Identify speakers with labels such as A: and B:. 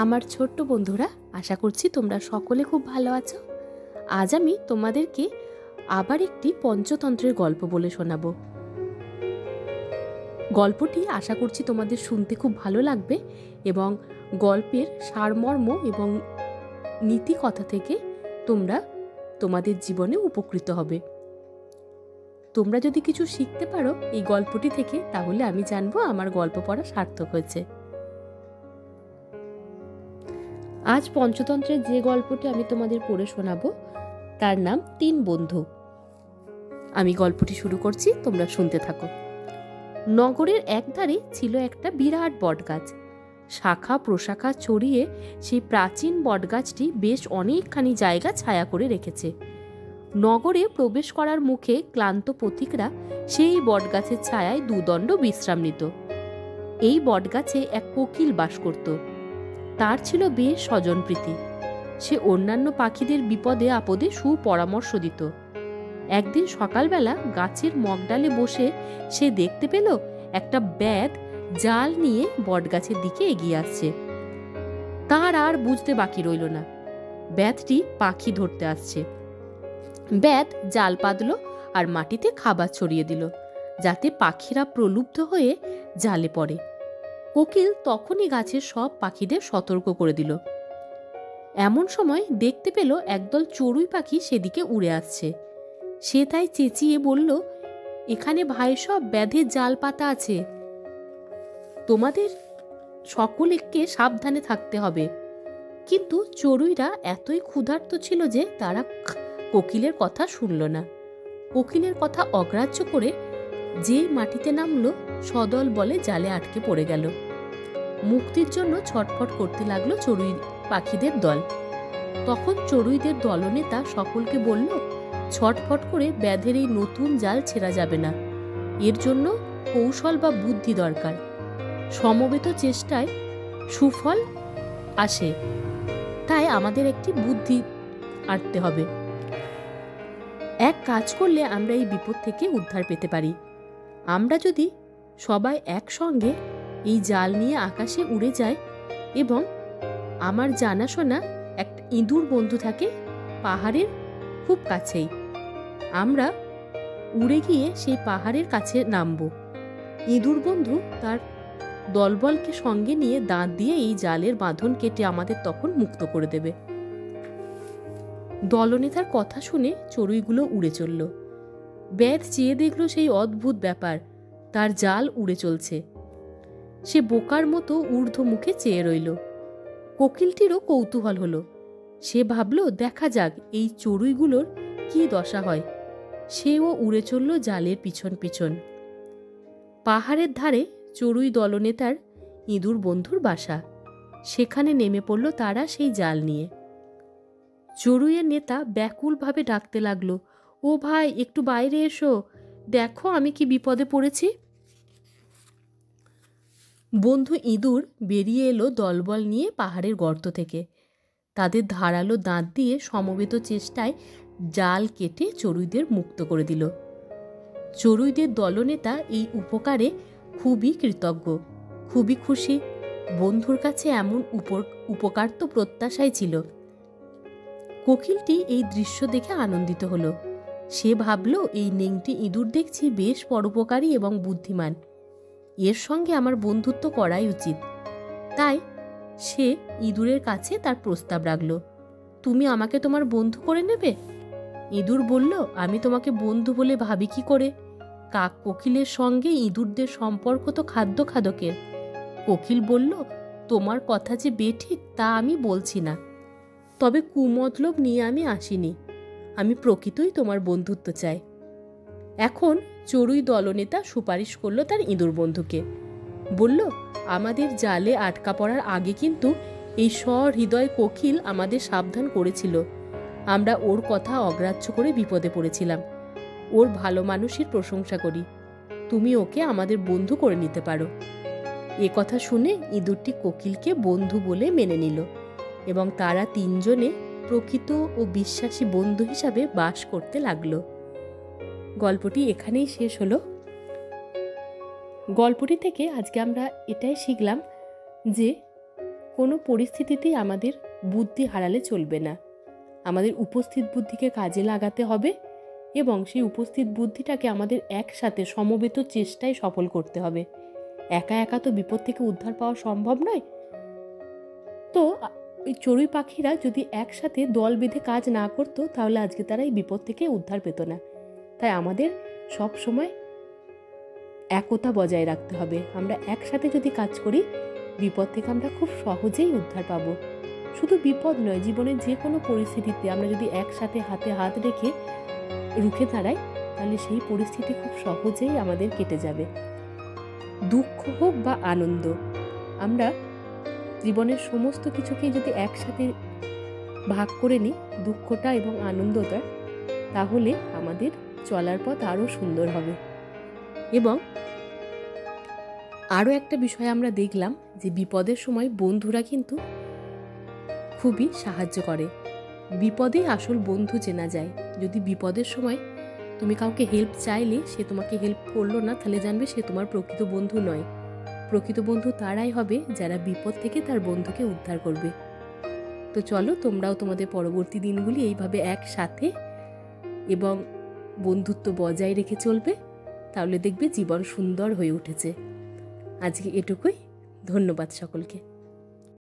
A: আমার ছোট্ট বন্ধুরা, আশা করছি তোমরা সকলে খুব ভালো আছো। আজ আমি তোমাদেরকে আবার একটি পঞ্চতন্ত্রের গল্প বলে শোনাবো। গল্পটি আশা করছি তোমাদের শুনতে খুব ভালো লাগবে এবং গল্পের সারমর্ম এবং নীতি কথা থেকে তোমরা তোমাদের জীবনে উপকৃত হবে। তোমরা যদি কিছু শিখতে পারো এই গল্পটি থেকে, তাহলে আমি জানবো আমার গল্প পড়া সার্থক হয়েছে। আজ পঞ্চতন্ত্রের যে গল্পটি আমি তোমাদের পড়ে শোনাবো তার নাম ৩ বন্ধু। আমি গল্পটি শুরু করছি, তোমরা শুনতে থাকো। নগরের একধারে ছিল একটা বিরাট বটগাছ। শাখা প্রশাখা ছড়িয়ে সেই প্রাচীন বটগাছটি বেশ অনেকখানি জায়গা ছায়া করে রেখেছে। নগরে প্রবেশ করার মুখে ক্লান্ত পথিকরা সেই বটগাছের ছায়ায় দুদণ্ড বিশ্রাম নিত। এই বটগাছে এক কোকিল বাস করত। তার ছিল বেশ স্বজনপ্রীতি। সে অন্যান্য পাখিদের বিপদে আপদে সুপরামর্শ দিত। একদিন সকালবেলা গাছের মগডালে বসে সে দেখতে পেল একটা ব্যাধ জাল নিয়ে বটগাছের দিকে এগিয়ে আসছে। তার আর বুঝতে বাকি রইল না, ব্যাধটি পাখি ধরতে আসছে। ব্যাধ জাল পাতল আর মাটিতে খাবার ছড়িয়ে দিল, যাতে পাখিরা প্রলুব্ধ হয়ে জালে পড়ে। কোকিল তখনই গাছের সব পাখিদের সতর্ক করে দিল। এমন সময় দেখতে পেল একদল চড়ুই পাখি সেদিকে উড়ে আসছে। সে তাই চেঁচিয়ে বলল, এখানে ভাই সব ব্যাধের জাল পাতা আছে, তোমাদের সকলকে সাবধানে থাকতে হবে। কিন্তু চড়ুইরা এতই ক্ষুধার্ত ছিল যে তারা কোকিলের কথা শুনল না। কোকিলের কথা অগ্রাহ্য করে যে মাটিতে নামলো, সদল বলে জালে আটকে পড়ে গেল। মুক্তির জন্য ছটফট করতে লাগলো চড়ুই পাখিদের দল। তখন চড়ুইদের দলনেতা সকলকে বলল, ছটফট করে ব্যাধের এই নতুন জাল ছেঁড়া যাবে না, এর জন্য কৌশল বা বুদ্ধি দরকার। সমবেত চেষ্টায় সুফল আসে, তাই আমাদের একটি বুদ্ধি আঁটতে হবে। এক কাজ করলে আমরা এই বিপদ থেকে উদ্ধার পেতে পারি। আমরা যদি সবাই একসঙ্গে এই জাল নিয়ে আকাশে উড়ে যায়, এবং আমার জানাশোনা একটা ইঁদুর বন্ধু থাকে পাহাড়ের খুব কাছেই, আমরা উড়ে গিয়ে সেই পাহাড়ের কাছে নামব। ইঁদুর বন্ধু তার দলবলকে সঙ্গে নিয়ে দাঁত দিয়ে এই জালের বাঁধন কেটে আমাদের তখন মুক্ত করে দেবে। দলনেতার কথা শুনে চড়ুইগুলো উড়ে চলল। ব্যাধ চেয়ে দেখল সেই অদ্ভুত ব্যাপার, তার জাল উড়ে চলছে। সে বোকার মতো ঊর্ধ্ব মুখে চেয়ে রইল। কোকিলটিরও কৌতূহল হলো। সে ভাবল, দেখা যাক এই চড়ুইগুলোর কি দশা হয়। সেও উড়ে চলল জালের পিছন পিছন। পাহাড়ের ধারে চড়ুই দলনেতার ইঁদুর বন্ধুর বাসা। সেখানে নেমে পড়ল তারা সেই জাল নিয়ে। চড়ুইয়ের নেতা ব্যাকুলভাবে ডাকতে লাগলো, ও ভাই, একটু বাইরে এসো, দেখো আমি কি বিপদে পড়েছি। বন্ধু ইঁদুর বেরিয়ে এলো দলবল নিয়ে পাহাড়ের গর্ত থেকে। তাদের ধারালো দাঁত দিয়ে সমবেত চেষ্টায় জাল কেটে চড়ুইদের মুক্ত করে দিল। চড়ুইদের দলনেতা এই উপকারে খুবই কৃতজ্ঞ, খুবই খুশি। বন্ধুর কাছে এমন উপকার তো প্রত্যাশাই ছিল। কোকিলটি এই দৃশ্য দেখে আনন্দিত হলো। সে ভাবল, এই নেংটি ইঁদুর দেখছি বেশ পরোপকারী এবং বুদ্ধিমান, এর সঙ্গে আমার বন্ধুত্ব করাই উচিত। তাই সে ইঁদুরের কাছে তার প্রস্তাব রাখল, তুমি আমাকে তোমার বন্ধু করে নেবে? ইঁদুর বলল, আমি তোমাকে বন্ধু বলে ভাবি কি করে? কাক কোকিলের সঙ্গে ইঁদুরদের সম্পর্ক তো খাদ্য খাদকের। কোকিল বলল, তোমার কথা যে বেঠিক তা আমি বলছি না, তবে কুমতলব নিয়ে আমি আসিনি, আমি প্রকৃতই তোমার বন্ধুত্ব চাই। এখন চড়ুই দলনেতা সুপারিশ করলো তার ইঁদুর বন্ধুকে। বলল, আমাদের জালে আটকা পড়ার আগে কিন্তু এই সহৃদয় কোকিল আমাদের সাবধান করেছিল। আমরা ওর কথা অগ্রাহ্য করে বিপদে পড়েছিলাম। ওর ভালো মানুষের প্রশংসা করি, তুমি ওকে আমাদের বন্ধু করে নিতে পারো। এ কথা শুনে ইঁদুরটি কোকিলকে বন্ধু বলে মেনে নিল এবং তারা তিনজনে প্রকৃত ও বিশ্বাসী বন্ধু হিসাবে বাস করতে লাগলো। গল্পটি এখানেই শেষ হলো। গল্পটি থেকে আজকে আমরা এটাই শিখলাম যে কোনো পরিস্থিতিতেই আমাদের বুদ্ধি হারালে চলবে না। আমাদের উপস্থিত বুদ্ধিকে কাজে লাগাতে হবে এবং সেই উপস্থিত বুদ্ধিটাকে আমাদের একসাথে সমবেত চেষ্টায় সফল করতে হবে। একা একা তো বিপদ থেকে উদ্ধার পাওয়া সম্ভব নয়। তো ওই চড়ুই পাখিরা যদি একসাথে দল বেঁধে কাজ না করতো তাহলে আজকে তারা এই বিপদ থেকে উদ্ধার পেত না। তাই আমাদের সব সময় একতা বজায় রাখতে হবে। আমরা একসাথে যদি কাজ করি বিপদ থেকে আমরা খুব সহজেই উদ্ধার পাবো। শুধু বিপদ নয়, জীবনের যে কোনো পরিস্থিতিতে আমরা যদি একসাথে হাতে হাত রেখে রুখে দাঁড়াই তাহলে সেই পরিস্থিতি খুব সহজেই আমাদের কেটে যাবে। দুঃখ হোক বা আনন্দ, আমরা জীবনের সমস্ত কিছুকে যদি একসাথে ভাগ করে নিই, দুঃখটা এবং আনন্দটা, তাহলে আমাদের চলার পথ আরও সুন্দর হবে। এবং আরও একটা বিষয় আমরা দেখলাম যে বিপদের সময় বন্ধুরা কিন্তু খুবই সাহায্য করে। বিপদেই আসল বন্ধু চেনা যায়। যদি বিপদের সময় তুমি কাউকে হেল্প চাইলে সে তোমাকে হেল্প করলো না, তাহলে জানবে সে তোমার প্রকৃত বন্ধু নয়। প্রকৃত বন্ধু তারাই হবে যারা বিপদ থেকে তার বন্ধুকে উদ্ধার করবে। তো চলো তোমরাও তোমাদের পরবর্তী দিনগুলি এইভাবে একসাথে এবং বন্ধুত্ব বজায় রেখে চলবে, তাহলে দেখবে জীবন সুন্দর হয়ে উঠেছে। আজকে এটুকুই। ধন্যবাদ সকলকে।